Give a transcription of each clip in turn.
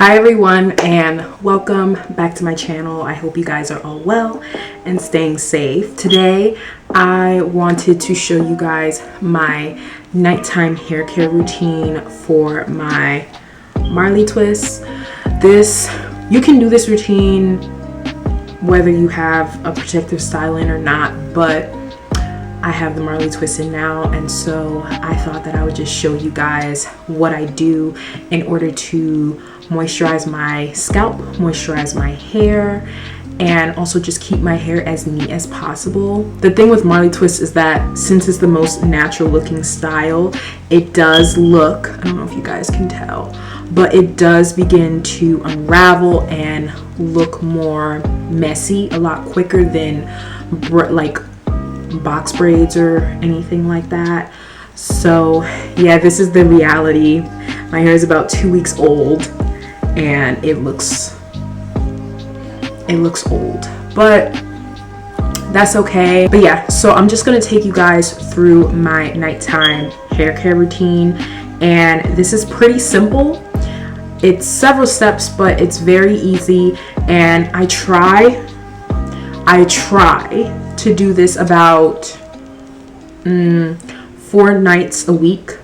Hi everyone, and welcome back to my channel. I hope you guys are all well and staying safe. Today I wanted to show you guys my nighttime hair care routine for my Marley twists. You can do this routine whether you have a protective style in or not, but I have the Marley twist in now, and so I thought that I would just show you guys what I do in order to moisturize my scalp, moisturize my hair, and also just keep my hair as neat as possible. The thing with Marley twist is that since it's the most natural looking style, it does look, I don't know if you guys can tell, but it does begin to unravel and look more messy a lot quicker than like box braids or anything like that. So yeah, this is the reality. My hair is about 2 weeks old and it looks old, but that's okay. But yeah, so I'm just gonna take you guys through my nighttime hair care routine, and this is pretty simple. It's several steps, but it's very easy, and I try to do this about 4 nights a week.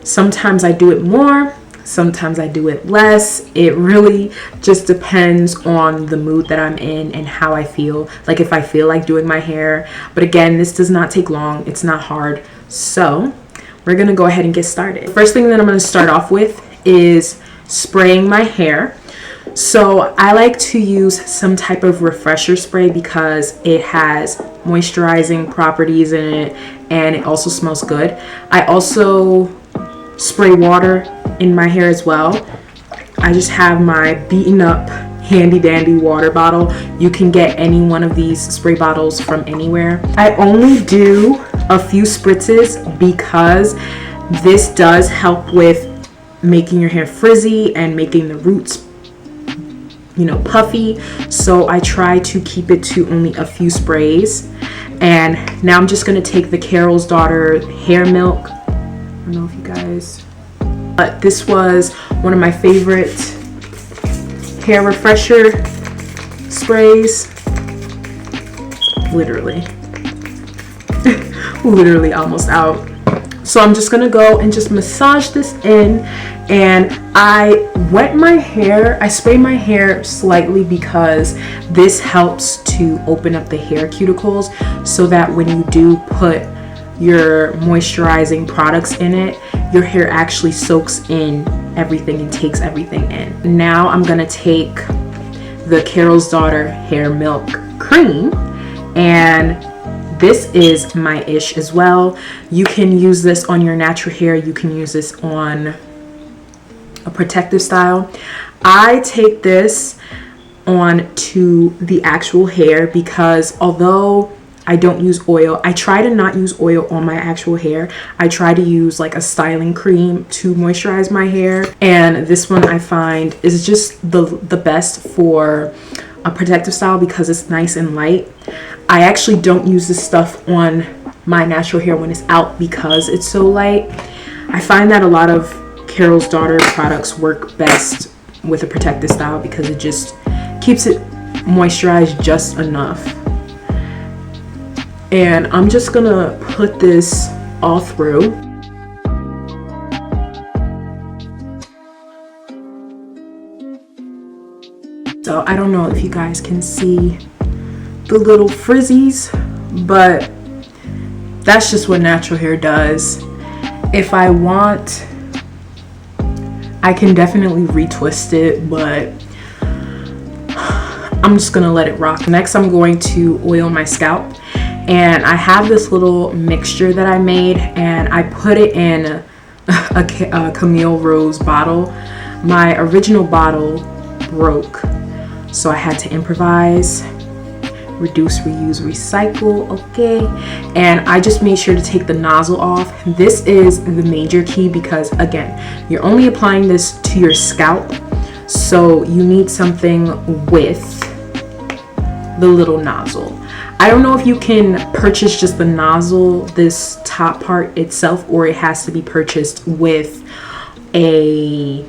Sometimes I do it more, sometimes I do it less. It really just depends on the mood that I'm in and how I feel, like if I feel like doing my hair. But again, this does not take long, it's not hard. So we're gonna go ahead and get started. First thing that I'm gonna start off with is spraying my hair. So I like to use some type of refresher spray because it has moisturizing properties in it and it also smells good. I also spray water in my hair as well. I just have my beaten up handy dandy water bottle. You can get any one of these spray bottles from anywhere. I only do a few spritzes because this does help with making your hair frizzy and making the roots, you know, puffy. So I try to keep it to only a few sprays. And now I'm just gonna take the Carol's Daughter hair milk. I don't know if you guys, but this was one of my favorite hair refresher sprays. Literally almost out. So I'm just gonna go and just massage this in, and I spray my hair slightly because this helps to open up the hair cuticles so that when you do put your moisturizing products in it, your hair actually soaks in everything and takes everything in. Now I'm gonna take the Carol's Daughter hair milk cream, and this is my ish as well. You can use this on your natural hair, you can use this on a protective style. I take this on to the actual hair because although I don't use oil, I try to not use oil on my actual hair. I try to use like a styling cream to moisturize my hair, and this one I find is just the best for a protective style because it's nice and light. I actually don't use this stuff on my natural hair when it's out because it's so light. I find that a lot of Carol's Daughter products work best with a protective style because it just keeps it moisturized just enough. And I'm just gonna put this all through. So I don't know if you guys can see the little frizzies, but that's just what natural hair does. If I want, I can definitely retwist it, but I'm just gonna let it rock. Next, I'm going to oil my scalp. And I have this little mixture that I made, and I put it in a Camille Rose bottle. My original bottle broke, so I had to improvise. Reduce, reuse, recycle. Okay. And I just made sure to take the nozzle off. This is the major key because again, you're only applying this to your scalp, so you need something with the little nozzle. I don't know if you can purchase just the nozzle, this top part itself, or it has to be purchased with a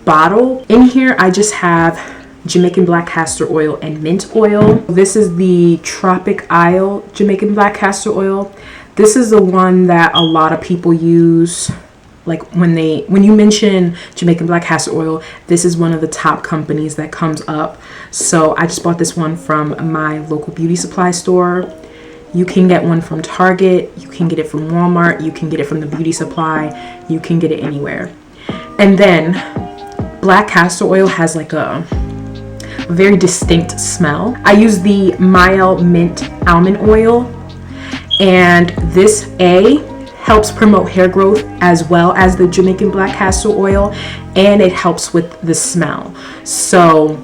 bottle. In here, I just have Jamaican black castor oil and mint oil. This is the Tropic Jamaican black castor oil. This is the one that a lot of people use. Like when you mention Jamaican black castor oil, this is one of the top companies that comes up. So I just bought this one from my local beauty supply store. You can get one from Target, you can get it from Walmart, you can get it from the beauty supply, you can get it anywhere. And then black castor oil has like a very distinct smell. I use the Mielle Mint Almond Oil, and this helps promote hair growth as well as the Jamaican black castor oil, and it helps with the smell. So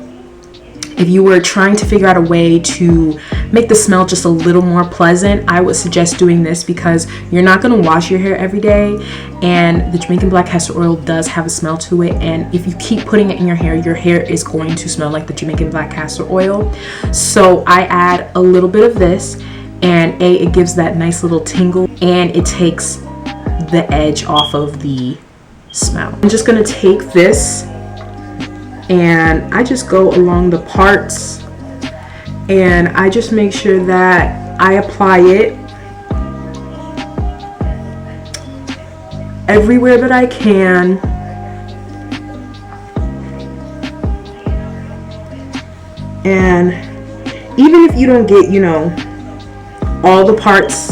if you were trying to figure out a way to make the smell just a little more pleasant, I would suggest doing this, because you're not going to wash your hair every day, and the Jamaican black castor oil does have a smell to it, and if you keep putting it in your hair is going to smell like the Jamaican black castor oil. So I add a little bit of this, and it gives that nice little tingle, and it takes the edge off of the smell. I'm just going to take this and I just go along the parts, and I just make sure that I apply it everywhere that I can. And even if you don't get, all the parts,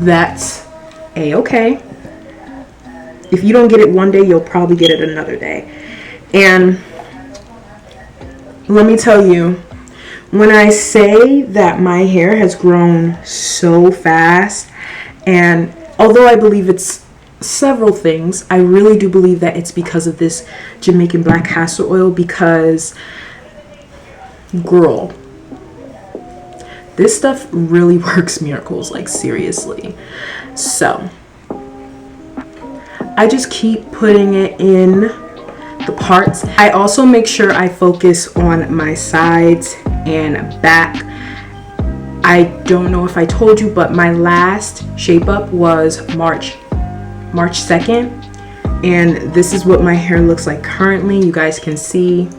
that's a-okay. If you don't get it one day, you'll probably get it another day. And let me tell you, when I say that my hair has grown so fast, and although I believe it's several things, I really do believe that it's because of this Jamaican black castor oil, because girl, this stuff really works miracles, like seriously. So I just keep putting it in the parts. I also make sure I focus on my sides and back. I don't know if I told you, but my last shape up was March 2nd, and this is what my hair looks like currently. You guys can see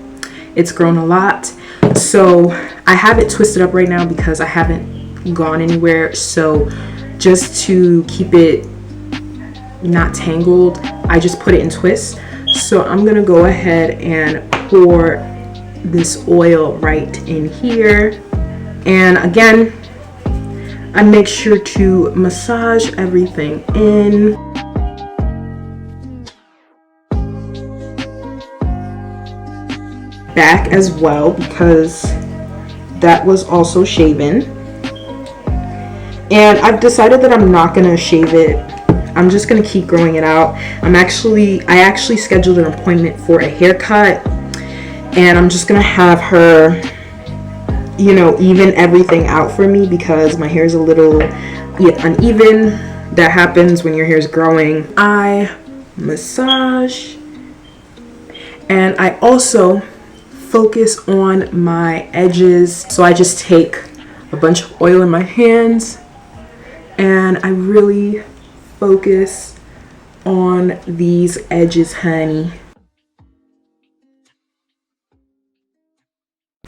it's grown a lot. So I have it twisted up right now because I haven't gone anywhere. So just to keep it not tangled, I just put it in twists. So I'm gonna go ahead and pour this oil right in here, and again, I make sure to massage everything in. Back as well, because that was also shaven, and I've decided that I'm not gonna shave it. I'm just gonna keep growing it out. I actually scheduled an appointment for a haircut, and I'm just gonna have her, even everything out for me, because my hair is a little uneven. That happens when your hair is growing. I massage, and I also focus on my edges. So I just take a bunch of oil in my hands, and I really focus on these edges, honey.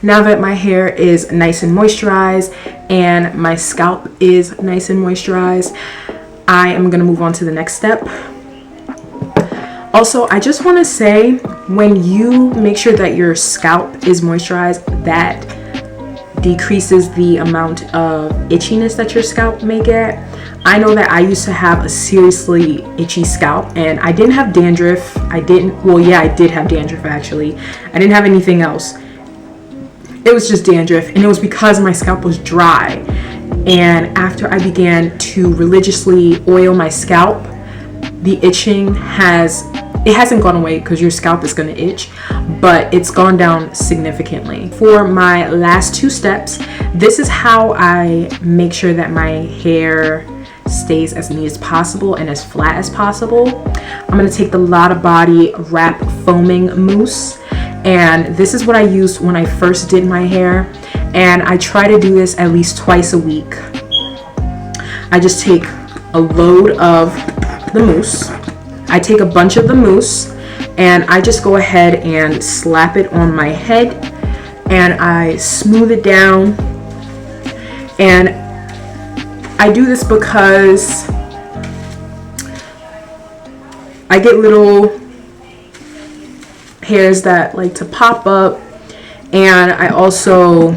Now that my hair is nice and moisturized and my scalp is nice and moisturized, I am gonna move on to the next step. Also, I just want to say, when you make sure that your scalp is moisturized, that decreases the amount of itchiness that your scalp may get. I know that I used to have a seriously itchy scalp, and I didn't have dandruff. I did have dandruff actually. I didn't have anything else. It was just dandruff, and it was because my scalp was dry. And after I began to religiously oil my scalp, the itching hasn't gone away, because your scalp is going to itch, but it's gone down significantly. For my last two steps, this is how I make sure that my hair stays as neat as possible and as flat as possible. I'm going to take the Lotta Body Wrap Foaming Mousse, and this is what I used when I first did my hair, and I try to do this at least twice a week. I just take a load of the mousse. I take a bunch of the mousse, and I just go ahead and slap it on my head and I smooth it down. And I do this because I get little hairs that like to pop up, and I also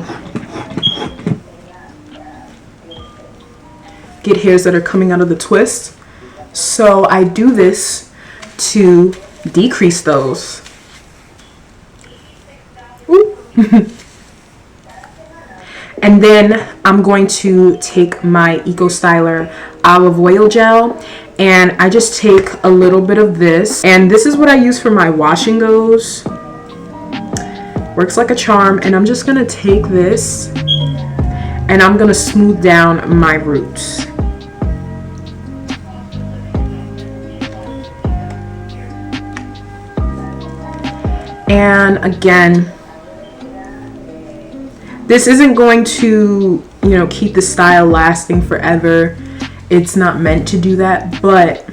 get hairs that are coming out of the twist. So I do this to decrease those. And then I'm going to take my Eco Styler olive oil gel, and I just take a little bit of this, and this is what I use for my wash and goes. Works like a charm. And I'm just gonna take this and I'm gonna smooth down my roots. And again, this isn't going to, you know, keep the style lasting forever. It's not meant to do that, but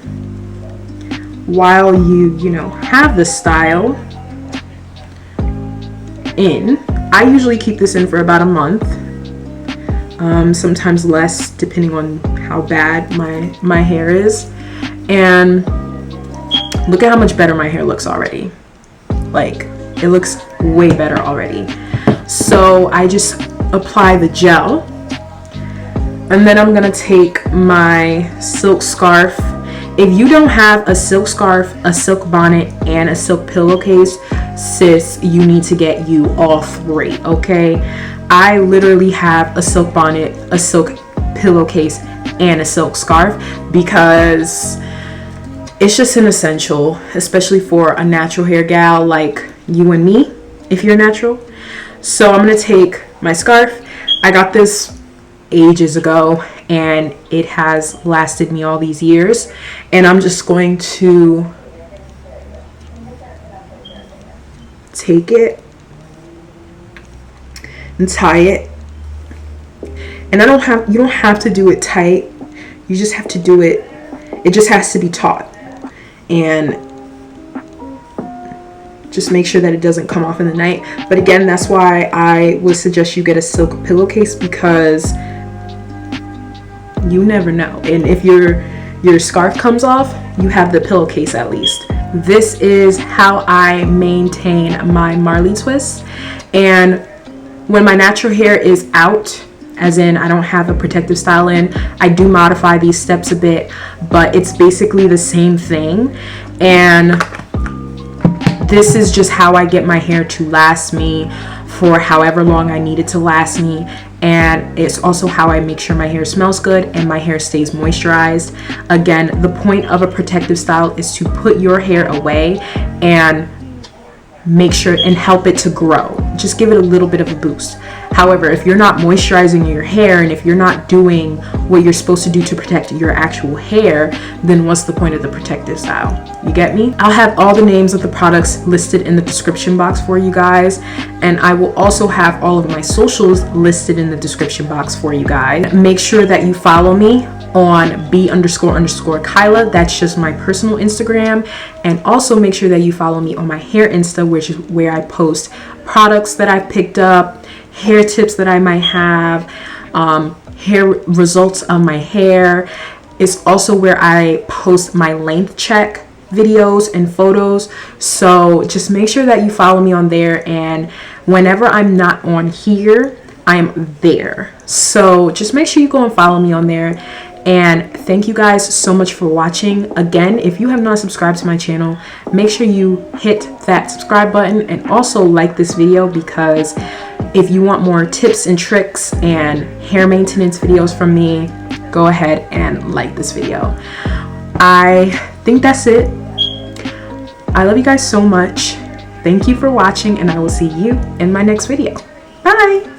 while you know, have the style in, I usually keep this in for about a month, sometimes less depending on how bad my hair is. And look at how much better my hair looks already. Like, it looks way better already. So I just apply the gel, and then I'm gonna take my silk scarf. If you don't have a silk scarf, a silk bonnet, and a silk pillowcase, sis, you need to get you all three, okay? I literally have a silk bonnet, a silk pillowcase, and a silk scarf because it's just an essential, especially for a natural hair gal like you and me, if you're natural. So I'm gonna take my scarf. I got this ages ago and it has lasted me all these years, and I'm just going to take it and tie it. And you don't have to do it tight, you just have to do it, it just has to be taut. And just make sure that it doesn't come off in the night. But again, that's why I would suggest you get a silk pillowcase, because you never know. And if your scarf comes off, you have the pillowcase at least. This is how I maintain my Marley twists. And when my natural hair is out, as in I don't have a protective style in, I do modify these steps a bit, but it's basically the same thing. And this is just how I get my hair to last me for however long I need it to last me. And it's also how I make sure my hair smells good and my hair stays moisturized. Again, the point of a protective style is to put your hair away and make sure and help it to grow. Just give it a little bit of a boost. However, if you're not moisturizing your hair and if you're not doing what you're supposed to do to protect your actual hair, then what's the point of the protective style? You get me? I'll have all the names of the products listed in the description box for you guys, and I will also have all of my socials listed in the description box for you guys. Make sure that you follow me on B__Kyla. That's just my personal Instagram. And also make sure that you follow me on my hair Insta, which is where I post products that I've picked up, hair tips that I might have, hair results of my hair. It's also where I post my length check videos and photos. So just make sure that you follow me on there, and whenever I'm not on here, I'm there. So just make sure you go and follow me on there. And thank you guys so much for watching. Again, if you have not subscribed to my channel, make sure you hit that subscribe button and also like this video, because if you want more tips and tricks and hair maintenance videos from me, go ahead and like this video. I think that's it. I love you guys so much. Thank you for watching, and I will see you in my next video. Bye.